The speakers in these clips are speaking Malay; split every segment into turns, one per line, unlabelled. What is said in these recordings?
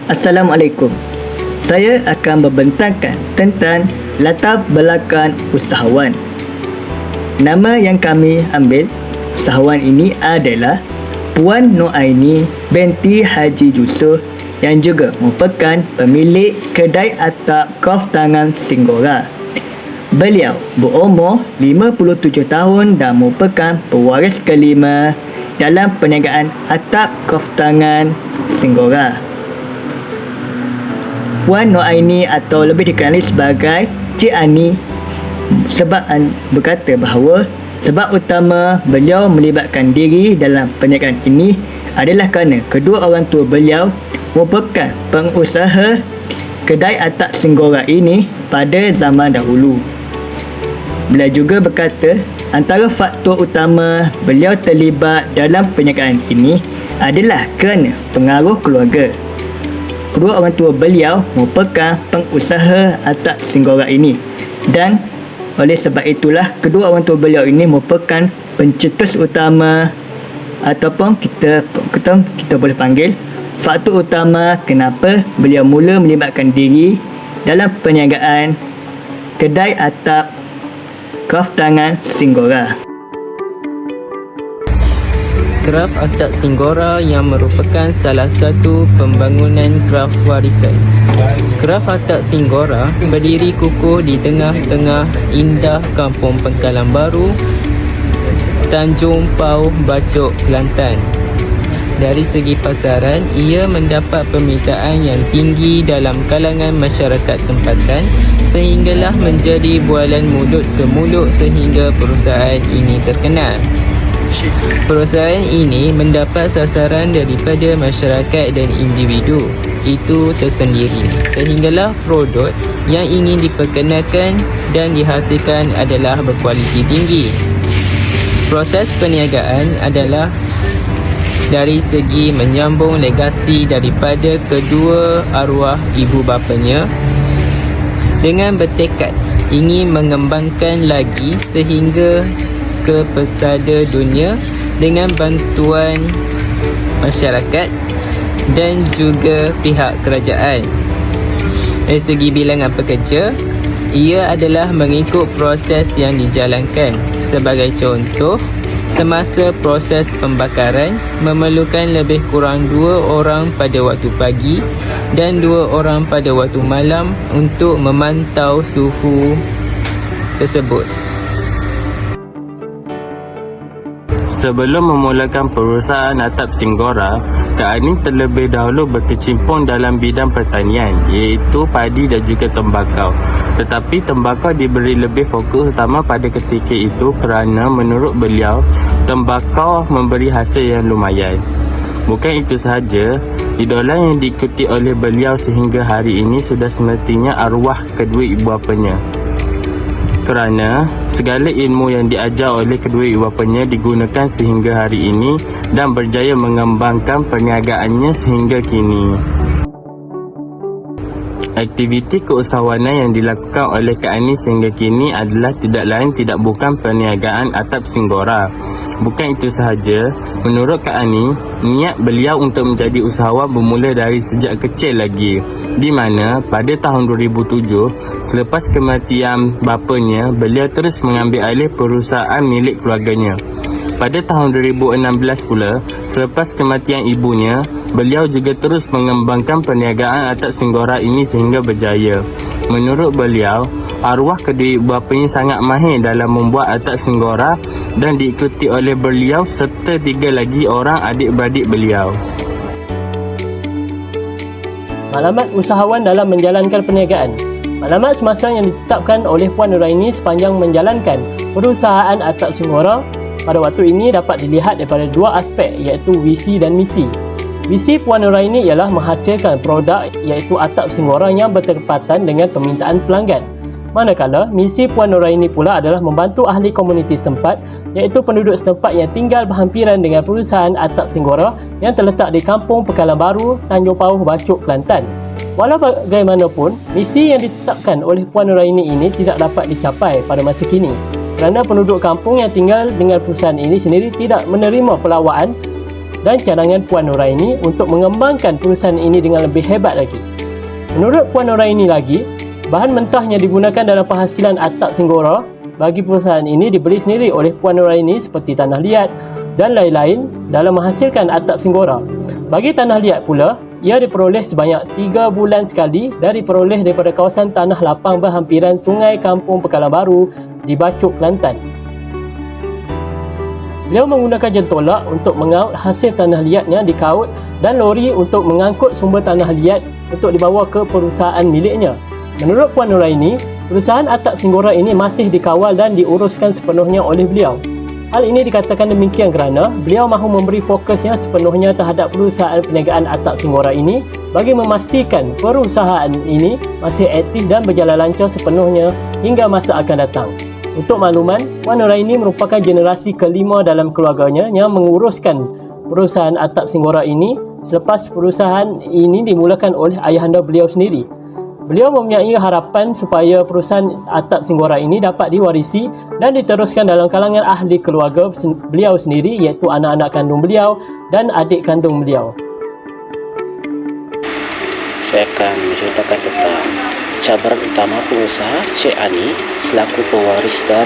Assalamualaikum. Saya akan membentangkan tentang latar belakang usahawan. Nama yang kami ambil usahawan ini adalah Puan Noaini binti Haji Yusof yang juga merupakan pemilik kedai atap kaf tangan Singgora. Beliau berumur 57 tahun dan merupakan pewaris kelima dalam perniagaan atap kaf tangan Singgora. Puan Noaini atau lebih dikenali sebagai Cik Ani berkata bahawa sebab utama beliau melibatkan diri dalam perniagaan ini adalah kerana kedua orang tua beliau merupakan pengusaha kedai atap Singgora ini pada zaman dahulu. Beliau juga berkata antara faktor utama beliau terlibat dalam perniagaan ini adalah kerana pengaruh keluarga. Kedua orang tua beliau merupakan pengusaha atap Singgora ini dan oleh sebab itulah kedua orang tua beliau ini merupakan pencetus utama ataupun kita boleh panggil faktor utama kenapa beliau mula melibatkan diri dalam perniagaan kedai atap kaf tangan Singgora.
Kraf atap Singgora yang merupakan salah satu pembangunan kraf warisan. Kraf atap Singgora berdiri kukuh di tengah-tengah indah Kampung Pangkalan Baru, Tanjung Pau, Bacok, Kelantan. Dari segi pasaran, ia mendapat permintaan yang tinggi dalam kalangan masyarakat tempatan sehinggalah menjadi bualan mulut ke mulut sehingga perusahaan ini terkenal. Perusahaan ini mendapat sasaran daripada masyarakat dan individu itu tersendiri sehinggalah produk yang ingin diperkenalkan dan dihasilkan adalah berkualiti tinggi. Proses perniagaan adalah dari segi menyambung legasi daripada kedua arwah ibu bapanya dengan bertekad ingin mengembangkan lagi sehingga ke pesada dunia dengan bantuan masyarakat dan juga pihak kerajaan. Dari segi bilangan pekerja, ia adalah mengikut proses yang dijalankan. Sebagai contoh, semasa proses pembakaran memerlukan lebih kurang 2 orang pada waktu pagi dan 2 orang pada waktu malam untuk memantau suhu tersebut.
Sebelum memulakan perusahaan atap Singgora, Kak Ani terlebih dahulu berkecimpung dalam bidang pertanian iaitu padi dan juga tembakau. Tetapi tembakau diberi lebih fokus utama pada ketika itu kerana menurut beliau tembakau memberi hasil yang lumayan. Bukan itu sahaja, idola yang diikuti oleh beliau sehingga hari ini sudah semestinya arwah kedua ibu bapanya. Kerana segala ilmu yang diajar oleh kedua ibu bapanya digunakan sehingga hari ini dan berjaya mengembangkan perniagaannya sehingga kini. Aktiviti keusahawanan yang dilakukan oleh Kak Ani sehingga kini adalah tidak lain tidak bukan perniagaan atap Singgora. Bukan itu sahaja, menurut Kak Ani, niat beliau untuk menjadi usahawan bermula dari sejak kecil lagi, di mana pada tahun 2007, selepas kematian bapanya, beliau terus mengambil alih perusahaan milik keluarganya. Pada tahun 2016 pula, selepas kematian ibunya, beliau juga terus mengembangkan perniagaan atap Singgora ini sehingga berjaya. Menurut beliau, arwah kedua ibu bapanya sangat mahir dalam membuat atap Singgora dan diikuti oleh beliau serta 3 lagi orang adik-beradik beliau.
Maklumat usahawan dalam menjalankan perniagaan. Maklumat semasa yang ditetapkan oleh Puan Noraini sepanjang menjalankan perusahaan atap Singgora pada waktu ini dapat dilihat daripada 2 aspek iaitu visi dan misi. Visi Puan Noraini ialah menghasilkan produk iaitu atap Singgora yang bertepatan dengan permintaan pelanggan. Manakala misi Puan Noraini pula adalah membantu ahli komuniti setempat iaitu penduduk setempat yang tinggal berhampiran dengan perusahaan atap Singgora yang terletak di Kampung Pangkalan Baru, Tanjung Pau, Bacok, Kelantan. Walau bagaimanapun, misi yang ditetapkan oleh Puan Noraini ini tidak dapat dicapai pada masa kini kerana penduduk kampung yang tinggal dengan perusahaan ini sendiri tidak menerima pelawaan dan cadangan Puan Nuraini untuk mengembangkan perusahaan ini dengan lebih hebat lagi. Menurut Puan Nuraini lagi, bahan mentah yang digunakan dalam penghasilan atap Singgora bagi perusahaan ini dibeli sendiri oleh Puan Nuraini seperti tanah liat dan lain-lain dalam menghasilkan atap Singgora. Bagi tanah liat pula, ia diperoleh sebanyak 3 bulan sekali dan diperoleh daripada kawasan tanah lapang berhampiran Sungai Kampung Pekalan Baru di Bacok, Kelantan. Beliau menggunakan jentolak untuk mengaut hasil tanah liatnya dikaut dan lori untuk mengangkut sumber tanah liat untuk dibawa ke perusahaan miliknya. Menurut Puan Nuraini, perusahaan atap Singgora ini masih dikawal dan diuruskan sepenuhnya oleh beliau. Hal ini dikatakan demikian kerana beliau mahu memberi fokusnya sepenuhnya terhadap perusahaan perniagaan atap Singgora ini bagi memastikan perusahaan ini masih aktif dan berjalan lancar sepenuhnya hingga masa akan datang. Untuk makluman, Puan Nuraini merupakan generasi kelima dalam keluarganya yang menguruskan perusahaan atap Singgora ini selepas perusahaan ini dimulakan oleh ayahanda beliau sendiri. Beliau mempunyai harapan supaya perusahaan atap Singgora ini dapat diwarisi dan diteruskan dalam kalangan ahli keluarga beliau sendiri, iaitu anak-anak kandung beliau dan adik kandung beliau.
Saya akan menceritakan tentang cabaran utama pengusaha Cik Ani selaku pewaris dan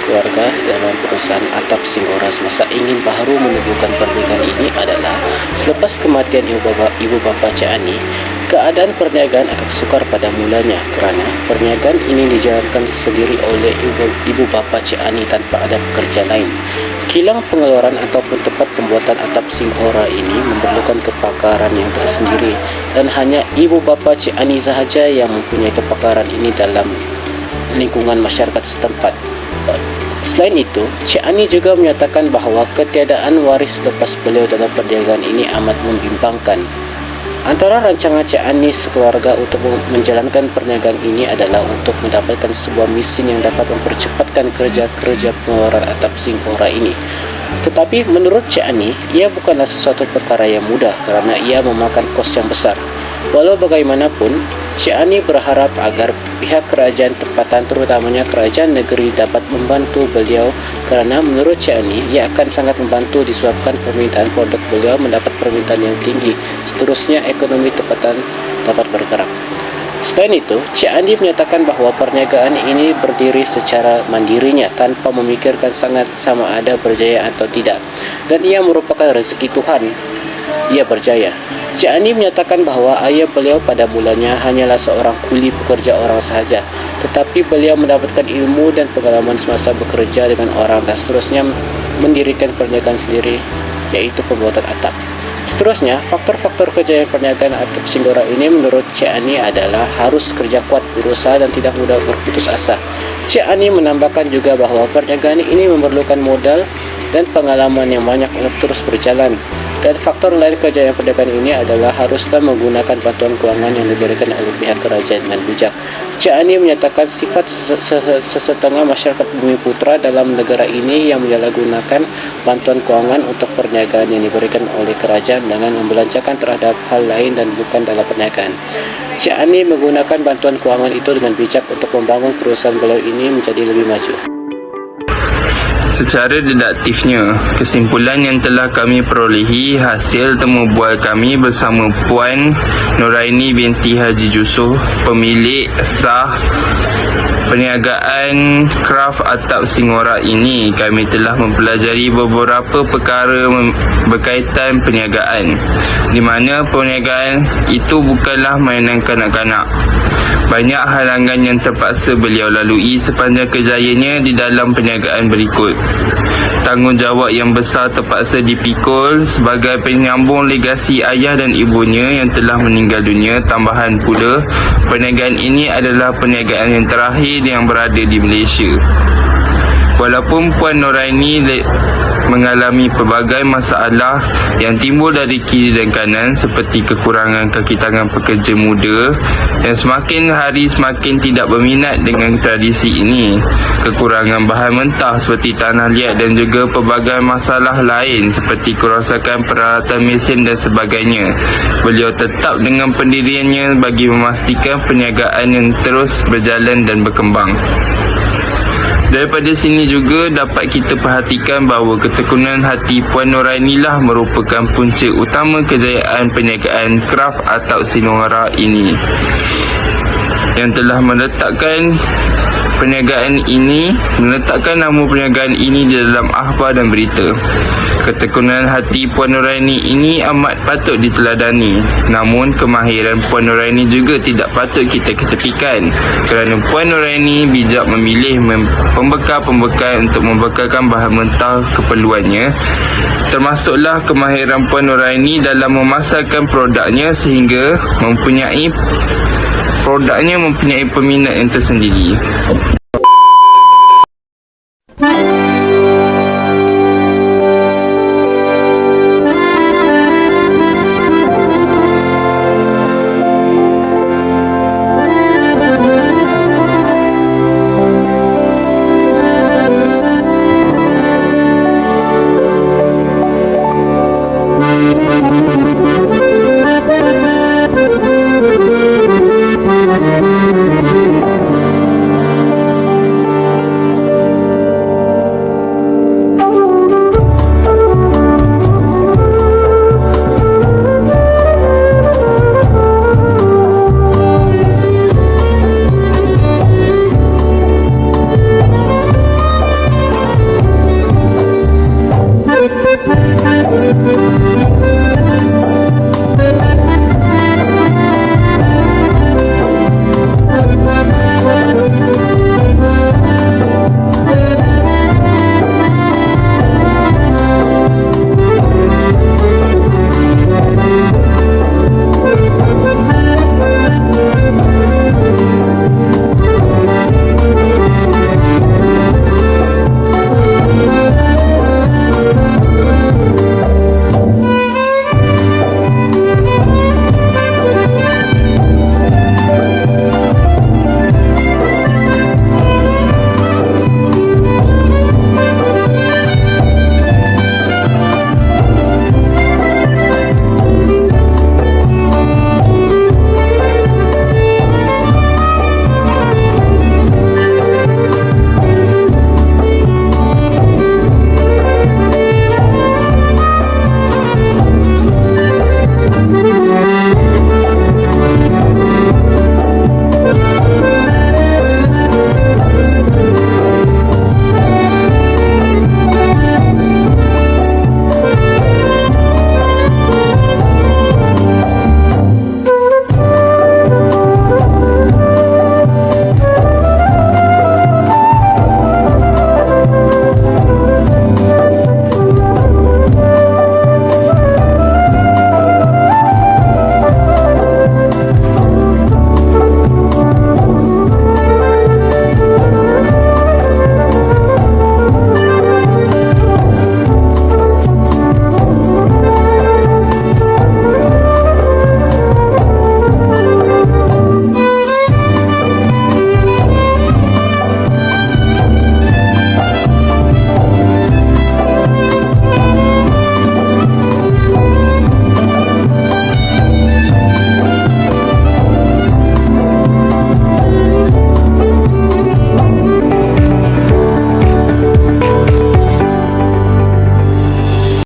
keluarga dalam perusahaan atap Singgora semasa ingin baharu menubuhkan perniagaan ini adalah selepas kematian ibu bapa Cik Ani. Keadaan perniagaan agak sukar pada mulanya kerana perniagaan ini dijalankan sendiri oleh ibu bapa Cik Ani tanpa ada pekerja lain. Kilang pengeluaran ataupun tempat pembuatan atap Singgora ini memerlukan kepakaran yang tersendiri dan hanya ibu bapa Cik Ani sahaja yang mempunyai kepakaran ini dalam lingkungan masyarakat setempat. Selain itu, Cik Ani juga menyatakan bahawa ketiadaan waris lepas beliau dalam perniagaan ini amat membimbangkan. Antara rancangan Cik Ani sekeluarga untuk menjalankan perniagaan ini adalah untuk mendapatkan sebuah mesin yang dapat mempercepatkan kerja-kerja pengeluaran atap Singgora ini. Tetapi menurut Cik Ani, ia bukanlah sesuatu perkara yang mudah kerana ia memakan kos yang besar. Walau bagaimanapun, Cik Ani berharap agar pihak kerajaan tempatan terutamanya kerajaan negeri dapat membantu beliau kerana menurut Cik Ani, ia akan sangat membantu disebabkan permintaan produk beliau mendapat permintaan yang tinggi. Seterusnya, ekonomi tempatan dapat bergerak. Selain itu, Cik Ani menyatakan bahawa perniagaan ini berdiri secara mandirinya tanpa memikirkan sangat sama ada berjaya atau tidak, dan ia merupakan rezeki Tuhan ia berjaya. Cik Ani menyatakan bahawa ayah beliau pada mulanya hanyalah seorang kuli pekerja orang sahaja, tetapi beliau mendapatkan ilmu dan pengalaman semasa bekerja dengan orang dan seterusnya mendirikan perniagaan sendiri, iaitu pembuatan atap. Seterusnya, faktor-faktor kejayaan perniagaan atap Singgora ini menurut Cik Ani adalah harus kerja kuat, berusaha dan tidak mudah berputus asa. Cik Ani menambahkan juga bahawa perniagaan ini memerlukan modal dan pengalaman yang banyak untuk terus berjalan. Dan faktor lain kejayaan perniagaan ini adalah haruslah menggunakan bantuan kewangan yang diberikan oleh pihak kerajaan dengan bijak. Cik Ani menyatakan sifat sesetengah masyarakat Bumi Putra dalam negara ini yang menyalahgunakan bantuan kewangan untuk perniagaan yang diberikan oleh kerajaan dengan membelanjakan terhadap hal lain dan bukan dalam perniagaan. Cik Ani menggunakan bantuan kewangan itu dengan bijak untuk membangun perusahaan beliau ini menjadi lebih maju.
Secara deduktifnya, kesimpulan yang telah kami perolehi hasil temu bual kami bersama Puan Nuraini binti Haji Jusoh, pemilik sah perniagaan kraf atap Singgora ini. Kami telah mempelajari beberapa perkara berkaitan perniagaan, di mana perniagaan itu bukanlah mainan kanak-kanak. Banyak halangan yang terpaksa beliau lalui sepanjang kejayaannya di dalam perniagaan berikut. Tanggungjawab yang besar terpaksa dipikul sebagai penyambung legasi ayah dan ibunya yang telah meninggal dunia. Tambahan pula, perniagaan ini adalah perniagaan yang terakhir yang berada di Malaysia. Walaupun Puan Nuraini mengalami pelbagai masalah yang timbul dari kiri dan kanan seperti kekurangan kaki tangan pekerja muda yang semakin hari semakin tidak berminat dengan tradisi ini, kekurangan bahan mentah seperti tanah liat dan juga pelbagai masalah lain seperti kerosakan peralatan mesin dan sebagainya, beliau tetap dengan pendiriannya bagi memastikan perniagaan yang terus berjalan dan berkembang. Daripada sini juga dapat kita perhatikan bahawa ketekunan hati Puan Nuraini lah merupakan punca utama kejayaan perniagaan kraf atap Sinora ini, yang telah meletakkan nama perniagaan ini di dalam akhbar dan berita. Ketekunan hati Puan Nuraini ini amat patut diteladani. Namun kemahiran Puan Nuraini juga tidak patut kita ketepikan, kerana Puan Nuraini bijak memilih pembekal-pembekal untuk membekalkan bahan mentah keperluannya. Termasuklah kemahiran Puan Nuraini dalam memasarkan produknya sehingga mempunyai peminat yang tersendiri.